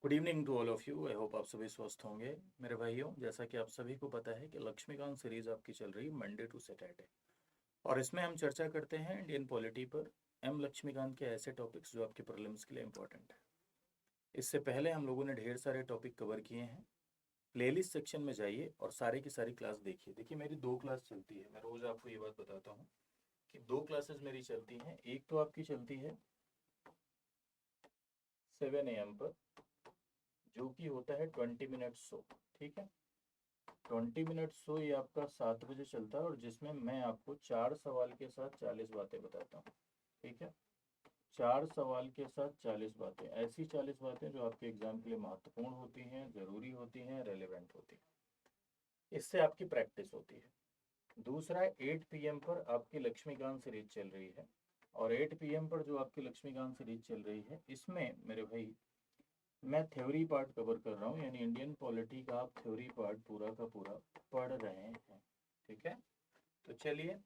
Good evening to all of you. I hope आप सभी स्वस्थ होंगे। मेरे भाइयों, जैसा कि आप सभी को पता है कि लक्ष्मीकांत सीरीज आपकी चल रही है मंडे टू सैटरडे, और इसमें हम चर्चा करते हैं इंडियन पॉलिटी पर एम लक्ष्मीकांत के ऐसे टॉपिक्स जो आपके प्रीलिम्स के लिए इंपॉर्टेंट है। इससे पहले हम लोगों ने ढेर सारे टॉपिक कवर किए हैं। प्लेलिस्ट सेक्शन में जाइए और सारे की सारी क्लास देखिए। देखिए, मेरी दो क्लास चलती है। मैं रोज़ आपको ये बात बताता हूँ कि दो क्लासेस मेरी चलती हैं। एक तो आपकी चलती है 7 AM पर, जो कि होता है 20 मिनट शो। ठीक है, 20 मिनट शो ये आपका 7 बजे चलता है, और जिसमें मैं आपको 4 सवाल के साथ 40 बातें बताता हूँ। ठीक है, 4 सवाल के साथ 40 बातें, ऐसी 40 बातें जो आपके एग्जाम के लिए महत्वपूर्ण होती हैं, ज़रूरी होती हैं, रेलेवेंट होती हैं। इससे आपकी प्रैक्टिस होती है। दूसरा, 8 PM पर आपकी लक्ष्मीकांत सीरीज चल रही है, और 8 PM पर जो आपकी लक्ष्मीकांत सीरीज चल रही है, इसमें मेरे भाई मैं थ्योरी पार्ट कवर कर रहा हूँ, यानी इंडियन पॉलिटी का आप थ्योरी पार्ट पूरा का पूरा पढ़ रहे हैं। ठीक है, तो चलिए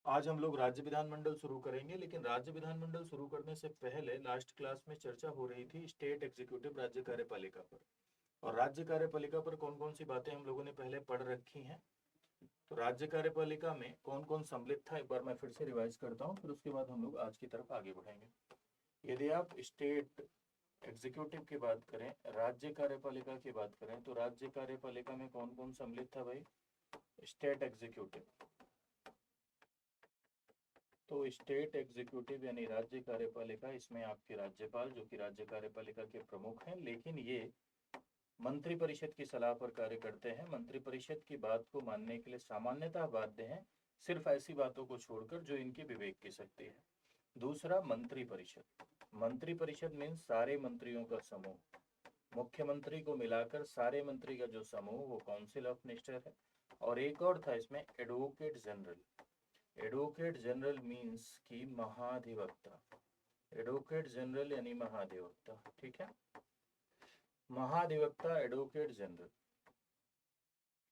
आज हम लोग राज्य विधानमंडल शुरू करेंगे। लेकिन राज्य विधानमंडल शुरू करने से पहले लास्ट क्लास में चर्चा हो रही थी स्टेट एग्जीक्यूटिव राज्य कार्यपालिका पर, और राज्य कार्यपालिका पर कौन कौन सी बातें हम लोगों ने पहले पढ़ रखी हैं। तो राज्य कार्यपालिका में कौन कौन सम्मिलित था, एक बार मैं फिर से रिवाइज करता हूँ, फिर उसके बाद हम लोग आज की तरफ आगे बढ़ेंगे। यदि आप स्टेट एग्जीक्यूटिव की बात करें, राज्य कार्यपालिका की बात करें, तो राज्य कार्यपालिका में कौन कौन सम्मिलित था भाई? State executive. तो स्टेट एग्जीक्यूटिव यानी राज्य कार्यपालिका, इसमें आपके राज्यपाल जो कि राज्य कार्यपालिका के प्रमुख हैं, लेकिन ये मंत्रिपरिषद की सलाह पर कार्य करते हैं। मंत्रिपरिषद की बात को मानने के लिए सामान्यतः बाध्य हैं, सिर्फ ऐसी बातों को छोड़कर जो इनके विवेक की शक्ति है। दूसरा, मंत्रिपरिषद। मंत्रिपरिषद मीन्स सारे मंत्रियों का समूह। मुख्यमंत्री को मिलाकर सारे मंत्री का जो समूह, वो काउंसिल ऑफ मिनिस्टर है। और एक और था इसमें, advocate general. Advocate general means की महाधिवक्ता। एडवोकेट जनरल यानी महाधिवक्ता। ठीक है, महाधिवक्ता, एडवोकेट जनरल।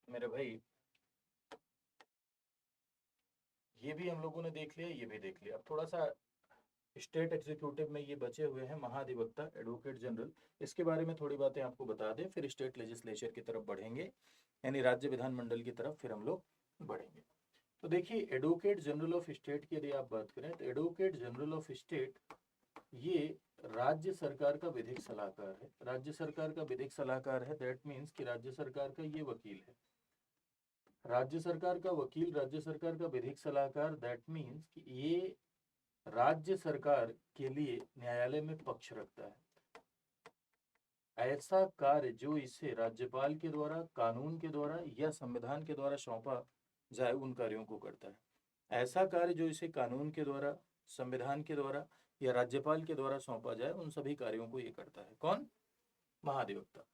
मेरे भाई, ये भी हम लोगों ने देख लिया, ये भी देख लिया। अब थोड़ा सा स्टेट एग्जीक्यूटिव में ये बचे हुए हैं महाधिवक्ता, एडवोकेट जनरल, इसके बारे में थोड़ी बातें आपको बता दें, फिर स्टेट लेजिस्लेचर की तरफ बढ़ेंगे, यानी राज्य विधानमंडल की तरफ फिर हम लोग बढ़ेंगे। तो देखिए, एडवोकेट जनरल ऑफ स्टेट की यदि आप बात करें, तो एडवोकेट जनरल ऑफ स्टेट ये राज्य सरकार का विधिक सलाहकार है। राज्य सरकार का विधिक सलाहकार है, दैट मीन्स कि राज्य सरकार का ये वकील है। राज्य सरकार का वकील, राज्य सरकार का विधिक सलाहकार, दैट मीन्स कि ये राज्य सरकार के लिए न्यायालय में पक्ष रखता है। ऐसा कार्य जो इसे राज्यपाल के द्वारा, कानून के द्वारा या संविधान के द्वारा सौंपा जाए, उन कार्यों को करता है। ऐसा कार्य जो इसे कानून के द्वारा, संविधान के द्वारा या राज्यपाल के द्वारा सौंपा जाए, उन सभी कार्यों को ये करता है। कौन? महाधिवक्ता।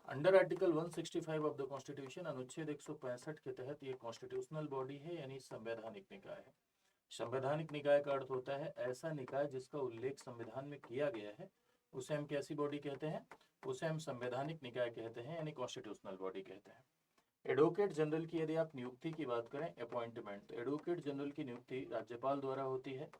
Under article 165 of the constitution, अनुच्छेद 165 के तहत ये कॉन्स्टिट्यूशनल बॉडी है, यानी संवैधानिक निकाय है। संवैधानिक निकाय का अर्थ होता है ऐसा निकाय जिसका उल्लेख संविधान में किया गया है, उसे हम कैसी बॉडी कहते हैं? उसे हम संवैधानिक निकाय कहते हैं, यानी कॉन्स्टिट्यूशनल बॉडी कहते हैं। एडवोकेट जनरल की यदि आप नियुक्ति की बात करें, अपॉइंटमेंट, तो एडवोकेट जनरल की नियुक्ति राज्यपाल द्वारा होती है,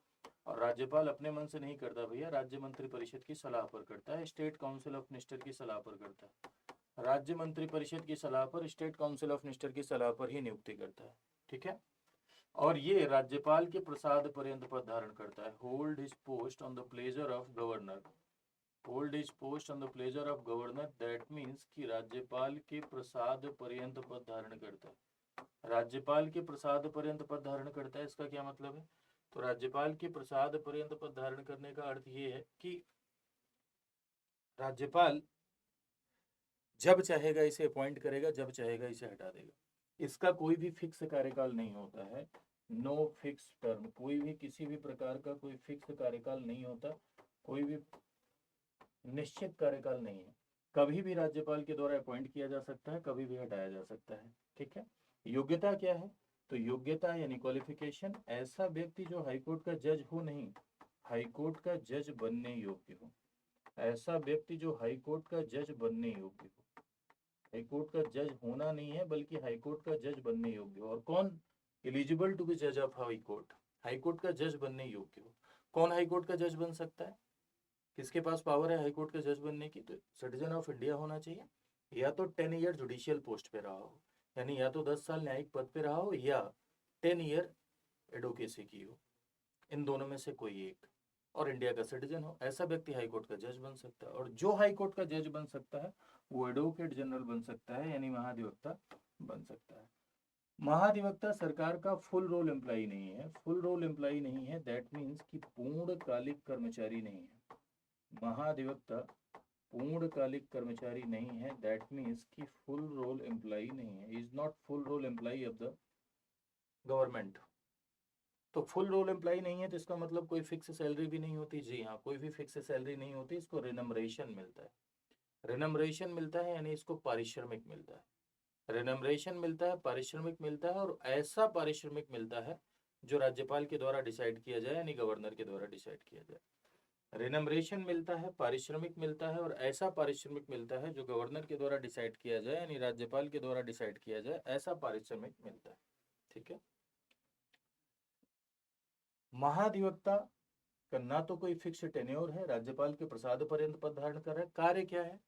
और राज्यपाल अपने मन से नहीं करता भैया, राज्य मंत्री परिषद की सलाह पर करता है, स्टेट काउंसिल ऑफ मिनिस्टर की सलाह पर करता है। राज्य मंत्री परिषद की सलाह पर, स्टेट काउंसिल ऑफ मिनिस्टर की सलाह पर ही नियुक्ति करता है। ठीक है, और ये राज्यपाल के प्रसाद पर्यंत पद धारण करता है। Hold his post on the pleasure of governor. Hold his post on the pleasure of governor, that means कि राज्यपाल के प्रसाद पर्यंत पद धारण करता है। राज्यपाल के प्रसाद पर्यंत पद धारण करता है, इसका क्या मतलब है? तो राज्यपाल के प्रसाद पर्यंत पद धारण करने का अर्थ ये है कि राज्यपाल जब चाहेगा इसे अपॉइंट करेगा, जब चाहेगा इसे हटा देगा। इसका कोई भी फिक्स कार्यकाल नहीं होता है। नो फिक्स टर्म, कोई भी किसी भी प्रकार का कोई फिक्स कार्यकाल नहीं होता, कोई भी निश्चित कार्यकाल नहीं है। कभी भी राज्यपाल के द्वारा अपॉइंट किया जा सकता है, कभी भी हटाया जा सकता है। ठीक है, योग्यता क्या है? तो योग्यता यानी क्वालिफिकेशन, ऐसा व्यक्ति जो हाईकोर्ट का जज हो नहीं, हाईकोर्ट का जज बनने योग्य हो। ऐसा व्यक्ति जो हाईकोर्ट का जज बनने योग्य हो। हाईकोर्ट का जज होना नहीं है, बल्कि हाईकोर्ट का जज बनने योग्य हो। और कौन एलिजिबल टू बी जज ऑफ हाईकोर्ट? हाईकोर्ट का जज बनने योग्य हो। कौन हाईकोर्ट का जज बन सकता है? किसके पास पावर है हाईकोर्ट का जज बनने की? तो सिटीजन ऑफ इंडिया होना चाहिए, या तो 10 ईयर जुडिशियल पोस्ट पे रहा हो, यानी या तो 10 साल न्यायिक पद पे रहा हो, या 10 ईयर एडवोकेसी की हो, इन दोनों में से कोई एक, और इंडिया का सिटीजन हो, ऐसा व्यक्ति हाईकोर्ट का जज बन सकता है। और जो हाईकोर्ट का जज बन सकता है वो एडवोकेट जनरल बन सकता है, यानी महाधिवक्ता बन सकता है। महाधिवक्ता सरकार का फुल रोल एम्प्लॉई नहीं है, फुल रोल एम्प्लॉई नहीं है, दैट मीन्स कि पूर्णकालिक कर्मचारी नहीं है। महाधिवक्ता पूर्णकालिक कर्मचारी नहीं है, दैट मीन्स कि फुल रोल एम्प्लॉई नहीं है, is not full role employee of the government. तो फुल रोल एम्प्लॉई नहीं है तो इसका मतलब कोई फिक्स सैलरी भी नहीं होती। जी हाँ, कोई भी फिक्स सैलरी नहीं होती, इसको रिनमरेशन मिलता है। रिनमरेशन मिलता है यानी इसको पारिश्रमिक मिलता है। रिनमरेशन मिलता है, पारिश्रमिक मिलता है, और ऐसा पारिश्रमिक मिलता है जो राज्यपाल के द्वारा डिसाइड किया जाए, यानी गवर्नर के द्वारा डिसाइड किया जाए। रिनमरेशन मिलता है, पारिश्रमिक मिलता है, और ऐसा पारिश्रमिक मिलता है जो गवर्नर के द्वारा डिसाइड किया जाए, यानी राज्यपाल के द्वारा डिसाइड किया जाए, ऐसा पारिश्रमिक मिलता है। ठीक है। महाधिवक्ता का ना तो कोई फिक्स टेन्योर है, राज्यपाल के प्रसाद पर्यंत पद धारण कर रहा है। कार्य क्या है?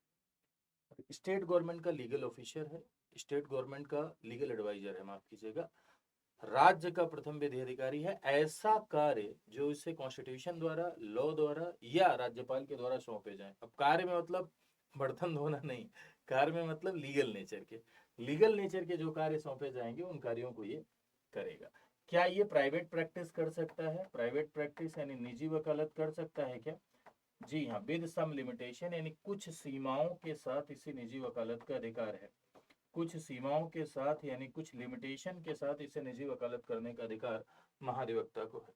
स्टेट गवर्नमेंट का लीगल ऑफिसर है, स्टेट गवर्नमेंट का लीगल एडवाइजर है, माफ कीजिएगा, राज्य का प्रथम विधि अधिकारी है। ऐसा कार्य जो इसे कॉन्स्टिट्यूशन द्वारा, लॉ द्वारा या राज्यपाल के द्वारा सौंपे जाए। अब कार्य में मतलब बर्तन धोना नहीं, कार्य में मतलब लीगल नेचर के, लीगल नेचर के जो कार्य सौंपे जाएंगे उन कार्यों को ये करेगा। क्या ये प्राइवेट प्रैक्टिस कर सकता है? प्राइवेट प्रैक्टिस यानी निजी वकालत कर सकता है क्या? जी हाँ, विद सम लिमिटेशन, यानी कुछ सीमाओं के साथ इसे निजी वकालत का अधिकार है। कुछ सीमाओं के साथ यानी कुछ लिमिटेशन के साथ इसे निजी वकालत करने का अधिकार महाधिवक्ता को है।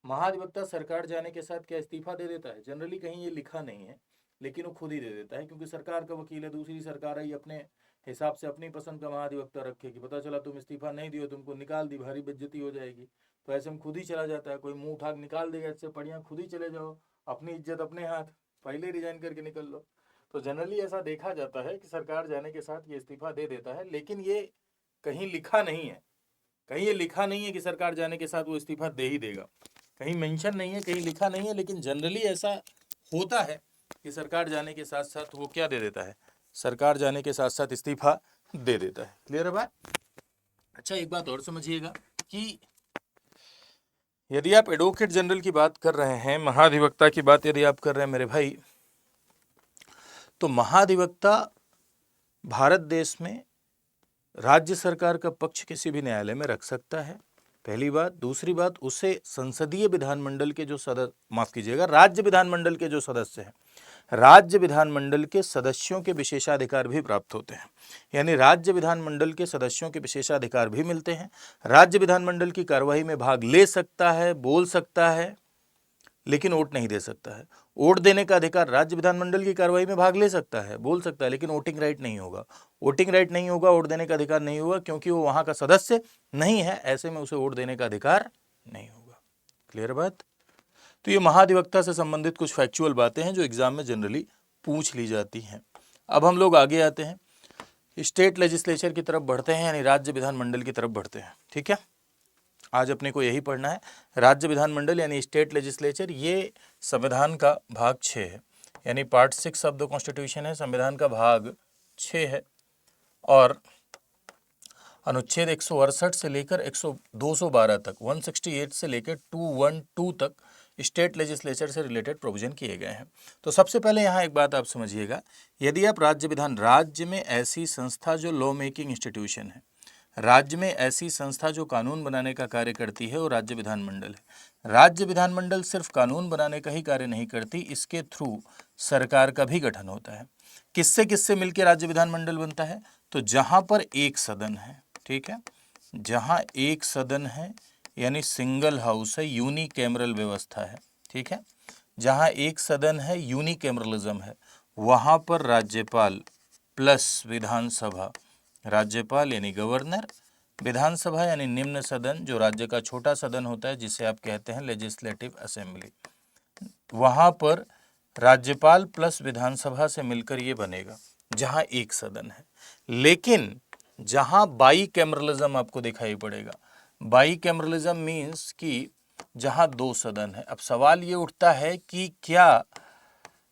महाधिवक्ता सरकार जाने के साथ क्या इस्तीफा दे देता है? जनरली कहीं ये लिखा नहीं है, लेकिन वो खुद ही दे देता है, क्योंकि सरकार का वकील है, दूसरी सरकार आई अपने हिसाब से अपनी पसंद का महाधिवक्ता रखेगी, पता चला तुम इस्तीफा नहीं दियो, तुमको निकाल दी, भारी बेइज्जती हो जाएगी, तो ऐसे में खुद ही चला जाता है। कोई मुंह उठा निकाल देगा, इससे बढ़िया खुद ही चले जाओ, अपनी इज्जत अपने हाथ, पहले रिजाइन करके निकल लो। तो जनरली ऐसा देखा जाता है कि सरकार जाने के साथ ये इस्तीफा दे देता है, लेकिन ये कहीं लिखा नहीं है, कहीं ये लिखा नहीं है कि सरकार जाने के साथ वो इस्तीफा दे ही देगा, कहीं मेंशन नहीं है, कहीं लिखा नहीं है, लेकिन जनरली ऐसा होता है कि सरकार जाने के साथ साथ वो क्या दे देता है, सरकार जाने के साथ साथ इस्तीफा दे देता है। क्लियर है बात? अच्छा, एक बात और समझिएगा कि यदि आप एडवोकेट जनरल की बात कर रहे हैं, महाधिवक्ता की बात यदि आप कर रहे हैं मेरे भाई, तो महाधिवक्ता भारत देश में राज्य सरकार का पक्ष किसी भी न्यायालय में रख सकता है, पहली बात। दूसरी बात, उसे संसदीय विधानमंडल के जो सदस्य, माफ कीजिएगा, राज्य विधानमंडल के जो सदस्य हैं, राज्य विधानमंडल के सदस्यों के विशेषाधिकार भी प्राप्त होते हैं, यानी राज्य विधानमंडल के सदस्यों के विशेषाधिकार भी मिलते हैं। राज्य विधानमंडल की कार्यवाही में भाग ले सकता है, बोल सकता है, लेकिन वोट नहीं दे सकता है। वोट देने का अधिकार, राज्य विधानमंडल की कार्रवाई में भाग ले सकता है, बोल सकता है, लेकिन वोटिंग राइट नहीं होगा। वोटिंग राइट नहीं होगा, वोट देने का अधिकार नहीं होगा, क्योंकि वो वहां का सदस्य नहीं है, ऐसे में उसे वोट देने का अधिकार नहीं होगा। क्लियर बात? तो ये महाधिवक्ता से संबंधित कुछ फैक्चुअल बातें हैं जो एग्जाम में जनरली पूछ ली जाती हैं। अब हम लोग आगे आते हैं, स्टेट लेजिस्लेचर की तरफ बढ़ते हैं, यानी राज्य विधानमंडल की तरफ बढ़ते हैं। ठीक है, आज अपने को यही पढ़ना है। राज्य विधानमंडल यानी स्टेट लेजिस्लेचर, ये संविधान का भाग 6 है, यानी पार्ट 6 ऑफ द कॉन्स्टिट्यूशन है, संविधान का भाग 6 है, और अनुच्छेद 168 से लेकर 212 तक, 168 से लेकर 212 तक स्टेट लेजिस्लेचर से रिलेटेड प्रोविजन किए गए हैं। तो सबसे पहले यहाँ एक बात आप समझिएगा, यदि आप राज्य में ऐसी संस्था जो लॉ मेकिंग इंस्टीट्यूशन है, राज्य में ऐसी संस्था जो कानून बनाने का कार्य करती है, वो राज्य विधानमंडल है। राज्य विधानमंडल सिर्फ कानून बनाने का ही कार्य नहीं करती, इसके थ्रू सरकार का भी गठन होता है। किससे किससे मिलकर राज्य विधानमंडल बनता है? तो जहां पर एक सदन है, ठीक है, जहां एक सदन है यानी सिंगल हाउस है, यूनिकैमरल व्यवस्था है, ठीक है, जहां एक सदन है, यूनिकैमरलिज्म है, वहां पर राज्यपाल प्लस विधानसभा, राज्यपाल यानी गवर्नर, विधानसभा यानी निम्न सदन जो राज्य का छोटा सदन होता है, जिसे आप कहते हैं लेजिस्लेटिव असेंबली, वहां पर राज्यपाल प्लस विधानसभा से मिलकर ये बनेगा जहां एक सदन है। लेकिन जहां बाई कैमरलिज्म आपको दिखाई पड़ेगा, बाई कैमरलिज्म मीन्स कि जहां दो सदन है। अब सवाल ये उठता है कि क्या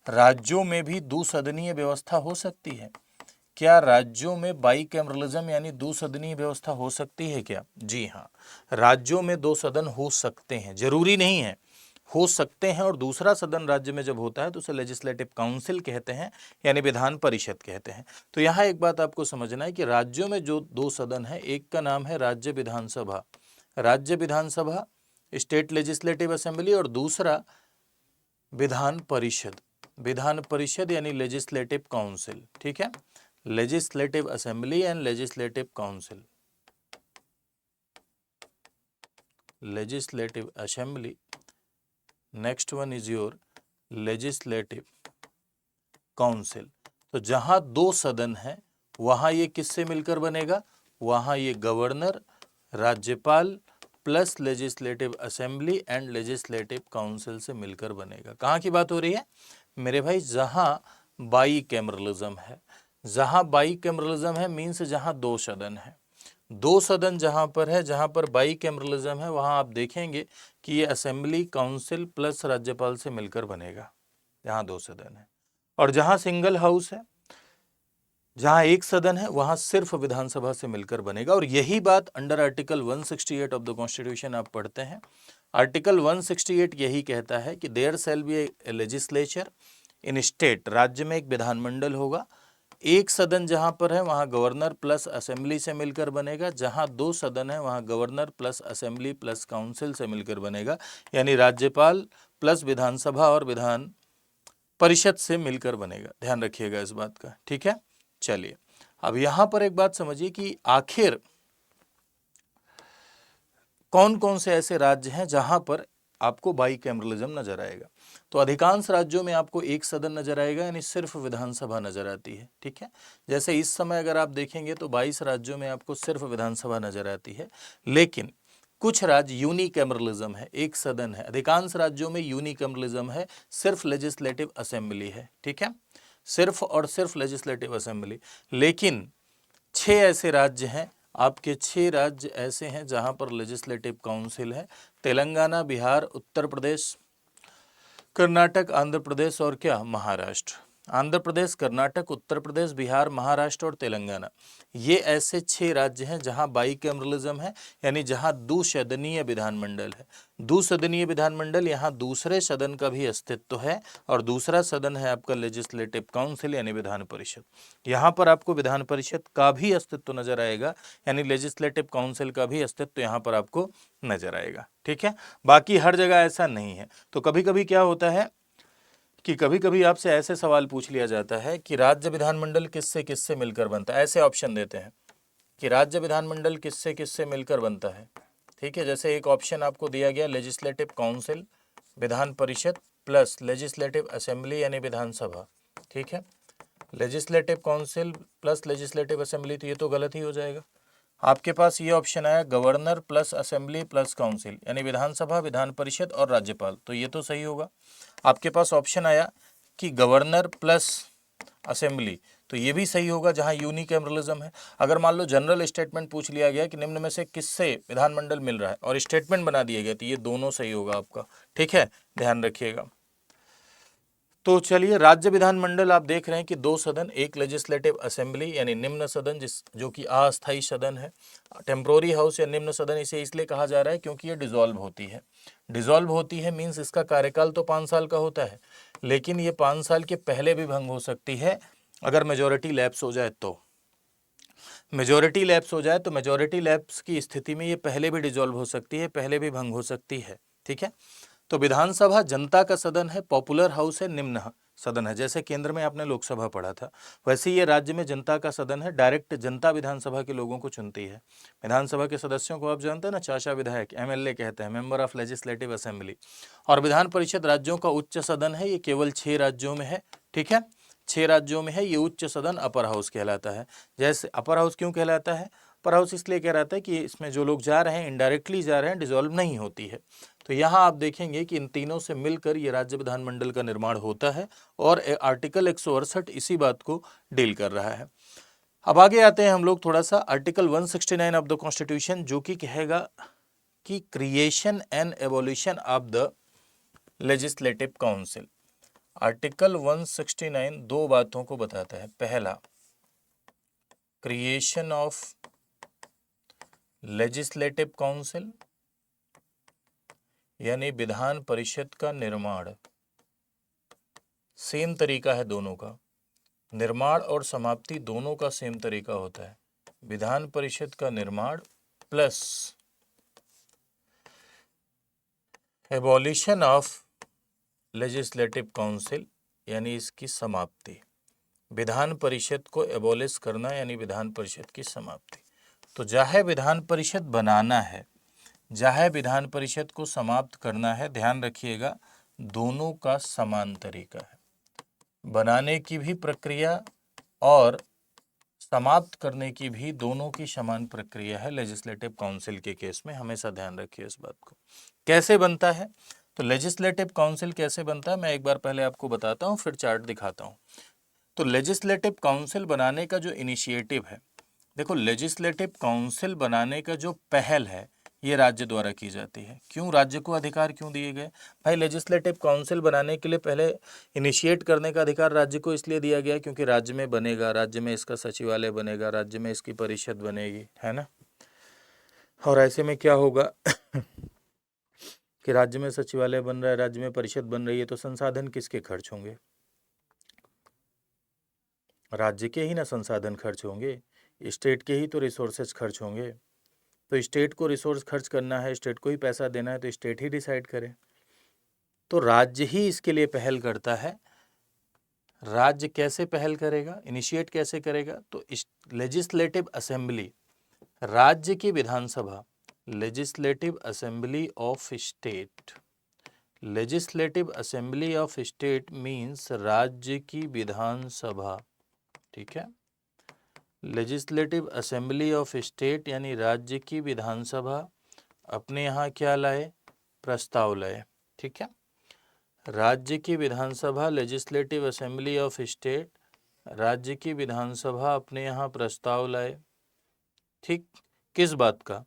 राज्यों में भी द्विसदनीय व्यवस्था हो सकती है। क्या राज्यों में बाईकैमरलिज्म यानी द्विसदनीय व्यवस्था हो सकती है क्या? जी हाँ, राज्यों में दो सदन हो सकते हैं, जरूरी नहीं है, हो सकते हैं। और दूसरा सदन राज्य में जब होता है तो उसे लेजिस्लेटिव काउंसिल कहते हैं, यानी विधान परिषद कहते हैं। तो यहाँ एक बात आपको समझना है कि राज्यों में जो दो सदन है, एक का नाम है राज्य विधानसभा, राज्य विधानसभा स्टेट लेजिस्लेटिव असेंबली, और दूसरा विधान परिषद, विधान परिषद यानी लेजिस्लेटिव काउंसिल। ठीक है, legislative assembly and legislative council, legislative assembly, next one is your legislative council. तो जहां दो सदन है वहां ये किससे मिलकर बनेगा? वहां ये गवर्नर, राज्यपाल plus legislative assembly and legislative council से मिलकर बनेगा। कहाँ की बात हो रही है मेरे भाई? जहां बाईकैमरलिज्म है, जहां बाईकैमरलिज्म है मीन्स जहां दो सदन है। दो सदन जहां पर है, जहां पर बाईकैमरलिज्म है, वहां आप देखेंगे कि ये असेंबली काउंसिल प्लस राज्यपाल से मिलकर बनेगा, जहां दो सदन है। और जहां सिंगल हाउस है, जहां एक सदन है, वहां सिर्फ विधानसभा से मिलकर बनेगा। और यही बात under article 168 of the constitution आप पढ़ते हैं। आर्टिकल 168 यही कहता है कि there shall be a legislature in state, राज्य में एक विधानमंडल होगा। एक सदन जहां पर है वहां गवर्नर प्लस असेंबली से मिलकर बनेगा, जहां दो सदन है वहां governor plus assembly plus council से मिलकर बनेगा, यानी राज्यपाल प्लस विधानसभा और विधान परिषद से मिलकर बनेगा। ध्यान रखिएगा इस बात का, ठीक है। चलिए अब यहां पर एक बात समझिए कि आखिर कौन कौन से ऐसे राज्य हैं जहां पर आपको बाईकैमरलिज्म नजर आएगा। तो अधिकांश राज्यों में आपको एक सदन नजर आएगा, यानी सिर्फ विधानसभा नजर आती है। ठीक है, जैसे इस समय अगर आप देखेंगे तो 22 राज्यों में आपको सिर्फ विधानसभा नजर आती है। लेकिन कुछ राज्य यूनिकैमरलिज्म है, एक सदन है। अधिकांश राज्यों में यूनिकैमरलिज्म है, सिर्फ लेजिस्लेटिव असेंबली है। ठीक है, सिर्फ और सिर्फ लेजिस्लेटिव असेंबली। लेकिन 6 ऐसे राज्य हैं, आपके 6 राज्य ऐसे हैं जहां पर लेजिस्लेटिव काउंसिल है। तेलंगाना, बिहार, उत्तर प्रदेश, कर्नाटक, आंध्र प्रदेश और क्या, महाराष्ट्र। आंध्र प्रदेश, कर्नाटक, उत्तर प्रदेश, बिहार, महाराष्ट्र और तेलंगाना, ये ऐसे 6 राज्य हैं जहां बाईकैमरलिज्म है, यानी जहां द्विसदनीय विधानमंडल है। द्विसदनीय विधानमंडल, यहाँ दूसरे सदन का भी अस्तित्व है, और दूसरा सदन है आपका लेजिस्लेटिव काउंसिल यानी विधान परिषद। यहाँ पर आपको विधान परिषद का भी अस्तित्व नजर आएगा, यानी लेजिस्लेटिव काउंसिल का भी अस्तित्व यहाँ पर आपको नजर आएगा। ठीक है, बाकी हर जगह ऐसा नहीं है। तो कभी कभी क्या होता है कि कभी कभी आपसे ऐसे सवाल पूछ लिया जाता है कि राज्य विधानमंडल किससे किससे मिलकर बनता है। ऐसे ऑप्शन देते हैं कि राज्य विधानमंडल किससे किससे मिलकर बनता है। ठीक है, जैसे एक ऑप्शन आपको दिया गया legislative council, Vidhan Parishad plus legislative assembly यानी विधानसभा। ठीक है, legislative council plus legislative assembly, तो ये तो गलत ही हो जाएगा। आपके पास ये ऑप्शन आया governor plus assembly plus council यानी विधानसभा, विधान परिषद और राज्यपाल, तो ये तो सही होगा। आपके पास ऑप्शन आया कि गवर्नर प्लस असेंबली, तो ये भी सही होगा जहां यूनिकैमरलिज्म है। अगर मान लो जनरल स्टेटमेंट पूछ लिया गया कि निम्न में से किससे विधानमंडल मिल रहा है और स्टेटमेंट बना दिया गया, तो ये दोनों सही होगा आपका। ठीक है, ध्यान रखिएगा। तो चलिए, राज्य विधानमंडल आप देख रहे हैं कि दो सदन, एक लेजिस्लेटिव असेंबली यानी निम्न सदन जो कि अस्थायी सदन है। टेम्पोररी हाउस या निम्न सदन इसे इसलिए कहा जा रहा है क्योंकि ये डिसॉल्व होती है। डिसॉल्व होती है मीन्स इसका कार्यकाल तो 5 साल का होता है, लेकिन ये 5 साल के पहले भी भंग हो सकती है अगर मेजोरिटी लैप्स हो जाए तो। मेजोरिटी लैप्स हो जाए तो मेजोरिटी लैप्स की स्थिति में ये पहले भी डिसॉल्व हो सकती है, पहले भी भंग हो सकती है। ठीक है, तो विधानसभा जनता का सदन है, पॉपुलर हाउस है, निम्न सदन है। जैसे केंद्र में आपने लोकसभा पढ़ा था, वैसे ये राज्य में जनता का सदन है। डायरेक्ट जनता विधानसभा के लोगों को चुनती है। विधानसभा के सदस्यों को आप जानते हैं ना, चाचा विधायक, एमएलए कहते हैं, मेंबर ऑफ लेजिस्लेटिव असेंबली। और विधान परिषद राज्यों का उच्च सदन है, ये केवल 6 राज्यों में है। ठीक है, 6 राज्यों में है। ये उच्च सदन अपर हाउस कहलाता है। जैसे अपर हाउस क्यों कहलाता है? अपर हाउस इसलिए कह रहा था कि इसमें जो लोग जा रहे हैं इनडायरेक्टली जा रहे हैं, डिसॉल्व नहीं होती है। तो यहाँ आप देखेंगे कि इन तीनों से मिलकर ये राज्य विधानमंडल का निर्माण होता है, और आर्टिकल 168 इसी बात को डील कर रहा है। अब आगे आते हैं हम लोग थोड़ा सा आर्टिकल 169 ऑफ द कॉन्स्टिट्यूशन, जो कि कहेगा कि creation and evolution of the legislative council. Article 169 दो बातों को बताता है। पहला, क्रिएशन ऑफ लेजिस्लेटिव काउंसिल यानी विधान परिषद का निर्माण। सेम तरीका है दोनों का, निर्माण और समाप्ति दोनों का सेम तरीका होता है। विधान परिषद का निर्माण plus abolition of legislative council यानी इसकी समाप्ति। विधान परिषद को एबॉलिश करना यानी विधान परिषद की समाप्ति। तो चाहे विधान परिषद बनाना है, चाहे विधान परिषद को समाप्त करना है, ध्यान रखिएगा दोनों का समान तरीका है। बनाने की भी प्रक्रिया और समाप्त करने की भी दोनों की समान प्रक्रिया है लेजिस्लेटिव काउंसिल के केस में, हमेशा ध्यान रखिए इस बात को। कैसे बनता है, तो लेजिस्लेटिव काउंसिल कैसे बनता है मैं एक बार पहले आपको बताता हूँ, फिर चार्ट दिखाता हूँ। तो लेजिस्लेटिव काउंसिल बनाने का जो इनिशिएटिव है, देखो लेजिस्लेटिव काउंसिल बनाने का जो पहल है ये राज्य द्वारा की जाती है। क्यों, राज्य को अधिकार क्यों दिए गए भाई? लेजिस्लेटिव काउंसिल बनाने के लिए पहले इनिशिएट करने का अधिकार राज्य को इसलिए दिया गया क्योंकि राज्य में बनेगा, राज्य में इसका सचिवालय बनेगा, राज्य में इसकी परिषद बनेगी, है ना। और ऐसे में क्या होगा कि राज्य में सचिवालय बन रहा है, राज्य में परिषद बन रही है, तो संसाधन किसके खर्च होंगे? राज्य के ही ना संसाधन खर्च होंगे, स्टेट के ही तो रिसोर्सेज खर्च होंगे। तो स्टेट को रिसोर्स खर्च करना है, स्टेट को ही पैसा देना है, तो स्टेट ही डिसाइड करे। तो राज्य ही इसके लिए पहल करता है। राज्य कैसे पहल करेगा, इनिशिएट कैसे करेगा? तो लेजिस्लेटिव असेंबली, राज्य की विधानसभा, legislative assembly of state. Legislative assembly of state means राज्य की विधानसभा, ठीक है। लेजिस्लेटिव असेंबली ऑफ स्टेट यानी राज्य की विधानसभा अपने यहाँ क्या लाए? प्रस्ताव लाए, ठीक है। राज्य की विधानसभा, लेजिस्लेटिव असेंबली ऑफ स्टेट, राज्य की विधानसभा अपने यहाँ प्रस्ताव लाए, ठीक। किस बात का?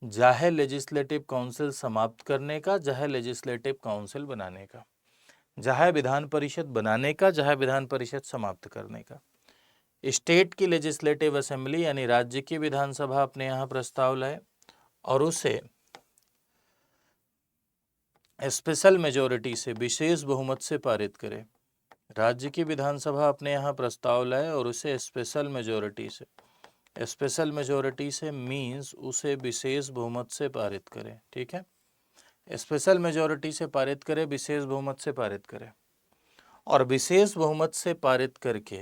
चाहे लेजिस्लेटिव काउंसिल समाप्त करने का, चाहे लेजिस्लेटिव काउंसिल बनाने का, चाहे विधान परिषद बनाने का, चाहे विधान परिषद समाप्त करने का। स्टेट की लेजिस्लेटिव असेंबली यानी राज्य की विधानसभा अपने यहाँ प्रस्ताव लाए और उसे स्पेशल मेजॉरिटी से, विशेष बहुमत से पारित करे। राज्य की विधानसभा अपने यहाँ प्रस्ताव लाए और उसे स्पेशल मेजॉरिटी से, स्पेशल मेजॉरिटी से मीन्स उसे विशेष बहुमत से पारित करे, ठीक है। स्पेशल मेजॉरिटी से पारित करे, विशेष बहुमत से पारित करे, और विशेष बहुमत से पारित करके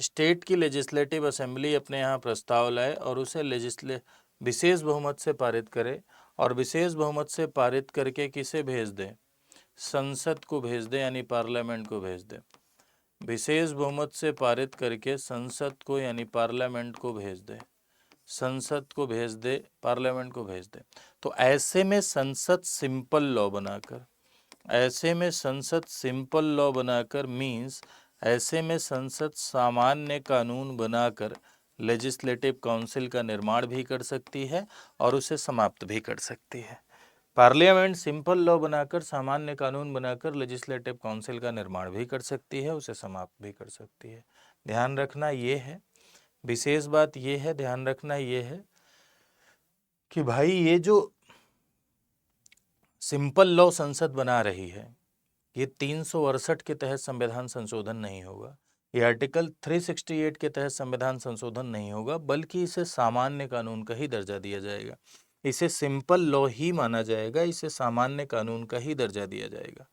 स्टेट की लेजिस्लेटिव असेंबली अपने यहाँ प्रस्ताव लाए और उसे विशेष बहुमत से पारित करे, और विशेष बहुमत से पारित करके किसे भेज दे? संसद को भेज दे यानी पार्लियामेंट को भेज दे। विशेष बहुमत से पारित करके संसद को यानी पार्लियामेंट को भेज दे, संसद को भेज दे, पार्लियामेंट को भेज दे। तो ऐसे में संसद सिंपल लॉ बनाकर, ऐसे में संसद सिंपल लॉ बनाकर मीन्स ऐसे में संसद सामान्य कानून बनाकर लेजिस्लेटिव काउंसिल का निर्माण भी कर सकती है और उसे समाप्त भी कर सकती है। पार्लियामेंट सिंपल लॉ बनाकर, सामान्य कानून बनाकर लेजिस्लेटिव काउंसिल का निर्माण भी कर सकती है, उसे समाप्त भी कर सकती है। ध्यान रखना ये है, विशेष बात ये है, ध्यान रखना ये है कि भाई ये जो सिंपल लॉ संसद बना रही है ये 368 के तहत संविधान संशोधन नहीं होगा, ये आर्टिकल 368 के तहत संविधान संशोधन नहीं होगा, बल्कि इसे सामान्य कानून का ही दर्जा दिया जाएगा। इसे सिंपल लॉ ही माना जाएगा, इसे सामान्य कानून का ही दर्जा दिया जाएगा।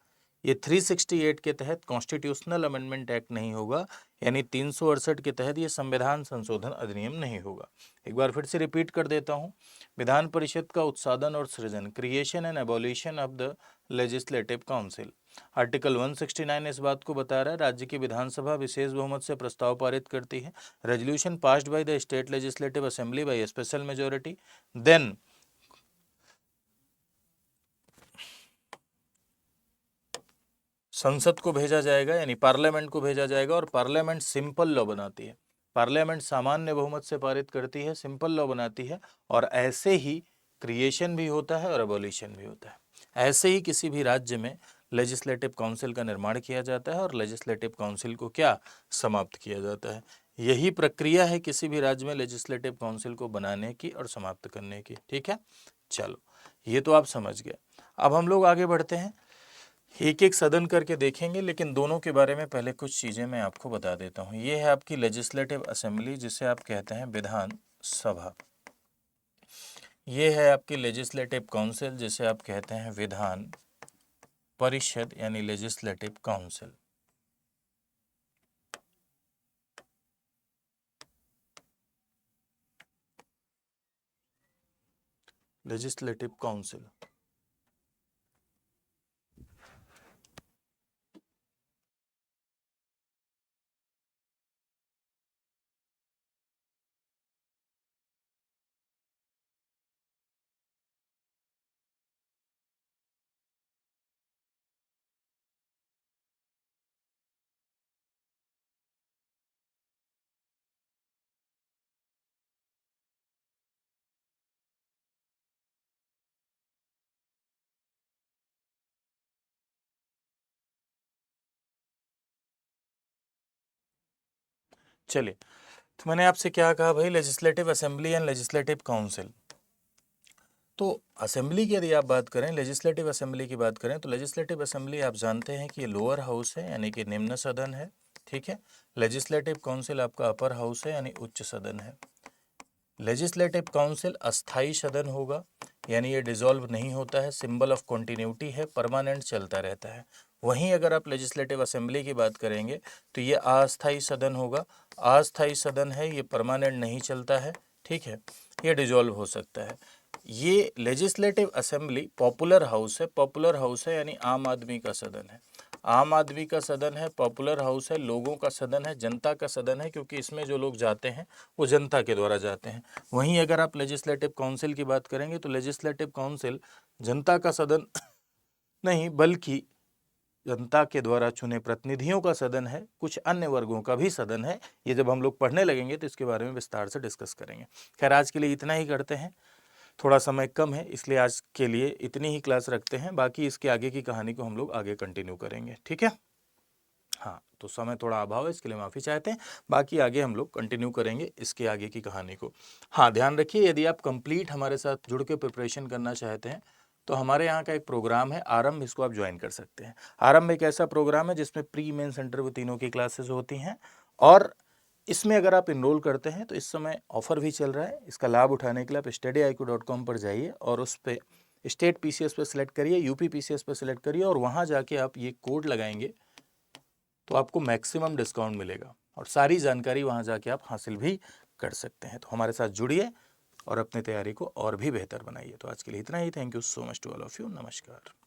ये 368 के तहत कॉन्स्टिट्यूशनल अमेंडमेंट एक्ट नहीं होगा, यानी 368 के तहत ये संविधान संशोधन अधिनियम नहीं होगा। एक बार फिर से रिपीट कर देता हूँ, विधान परिषद का उत्साधन और सृजन, creation and abolition of the legislative council. Article 169 इस बात को बता रहा है, राज्य की विधानसभा विशेष बहुमत से प्रस्ताव पारित करती है, resolution passed by the state legislative assembly by special majority, then संसद को भेजा जाएगा यानी पार्लियामेंट को भेजा जाएगा, और पार्लियामेंट सिंपल लॉ बनाती है, पार्लियामेंट सामान्य बहुमत से पारित करती है, सिंपल लॉ बनाती है, और ऐसे ही क्रिएशन भी होता है और एबॉलिशन भी होता है। ऐसे ही किसी भी राज्य में लेजिस्लेटिव काउंसिल का निर्माण किया जाता है और लेजिस्लेटिव काउंसिल को क्या समाप्त किया जाता है। यही प्रक्रिया है किसी भी राज्य में लेजिस्लेटिव काउंसिल को बनाने की और समाप्त करने की। ठीक है, चलो ये तो आप समझ गए। अब हम लोग आगे बढ़ते हैं, एक एक सदन करके देखेंगे, लेकिन दोनों के बारे में पहले कुछ चीज़ें मैं आपको बता देता हूँ। ये है आपकी लेजिस्लेटिव असेंबली जिसे आप कहते हैं विधान सभा। ये है आपकी लेजिस्लेटिव काउंसिल जिसे आप कहते हैं विधान परिषद यानी लेजिस्लेटिव काउंसिल। लेजिस्लेटिव काउंसिल चलिए, तो मैंने आपसे क्या कहा भाई, legislative assembly and legislative council. तो असेंबली की यदि आप बात करें, लेजिस्लेटिव असेंबली की बात करें, तो लेजिस्लेटिव असेंबली आप जानते हैं कि ये लोअर हाउस है यानी कि निम्न सदन है। ठीक है, लेजिस्लेटिव काउंसिल आपका अपर हाउस है यानी उच्च सदन है। लेजिस्लेटिव काउंसिल अस्थाई सदन होगा, यानी ये डिसॉल्व नहीं होता है, सिंबल ऑफ कॉन्टिन्यूटी है, परमानेंट चलता रहता है। वहीं अगर आप लेजिस्लेटिव असेंबली की बात करेंगे तो ये अस्थाई सदन होगा, अस्थाई सदन है, ये परमानेंट नहीं चलता है। ठीक है, ये डिसॉल्व हो सकता है। ये लेजिस्लेटिव असेंबली पॉपुलर हाउस है, पॉपुलर हाउस है यानी आम आदमी का सदन है, आम आदमी का सदन है, पॉपुलर हाउस है, लोगों का सदन है, जनता का सदन है, क्योंकि इसमें जो लोग जाते हैं वो जनता के द्वारा जाते हैं। वहीं अगर आप लेजिस्लेटिव काउंसिल की बात करेंगे तो लेजिस्लेटिव काउंसिल जनता का सदन नहीं, बल्कि जनता के द्वारा चुने प्रतिनिधियों का सदन है, कुछ अन्य वर्गों का भी सदन है। ये जब हम लोग पढ़ने लगेंगे तो इसके बारे में विस्तार से डिस्कस करेंगे। खैर, आज के लिए इतना ही करते हैं, थोड़ा समय कम है इसलिए आज के लिए इतनी ही क्लास रखते हैं, बाकी इसके आगे की कहानी को हम लोग आगे कंटिन्यू करेंगे। ठीक है, हाँ, तो समय थोड़ा अभाव है इसके लिए माफ़ी चाहते हैं, बाकी आगे हम लोग कंटिन्यू करेंगे इसके आगे की कहानी को। हाँ, ध्यान रखिए, यदि आप कंप्लीट हमारे साथ जुड़ के प्रिपरेशन करना चाहते हैं तो हमारे यहाँ का एक प्रोग्राम है आरंभ, इसको आप ज्वाइन कर सकते हैं। आरंभ एक ऐसा प्रोग्राम है जिसमें प्री मेंस इंटरव्यू तीनों की क्लासेस होती हैं, और इसमें अगर आप इनरोल करते हैं तो इस समय ऑफर भी चल रहा है। इसका लाभ उठाने के लिए आप studyIQ.com पर जाइए और उस पर स्टेट PCS पर सिलेक्ट करिए, UP PCS पर सिलेक्ट करिए, और वहाँ जाके आप ये कोड लगाएंगे तो आपको मैक्सिमम डिस्काउंट मिलेगा, और सारी जानकारी वहाँ जाके आप हासिल भी कर सकते हैं। तो हमारे साथ जुड़िए और अपनी तैयारी को और भी बेहतर बनाइए। तो आज के लिए इतना ही। Thank you so much to all of you. नमस्कार।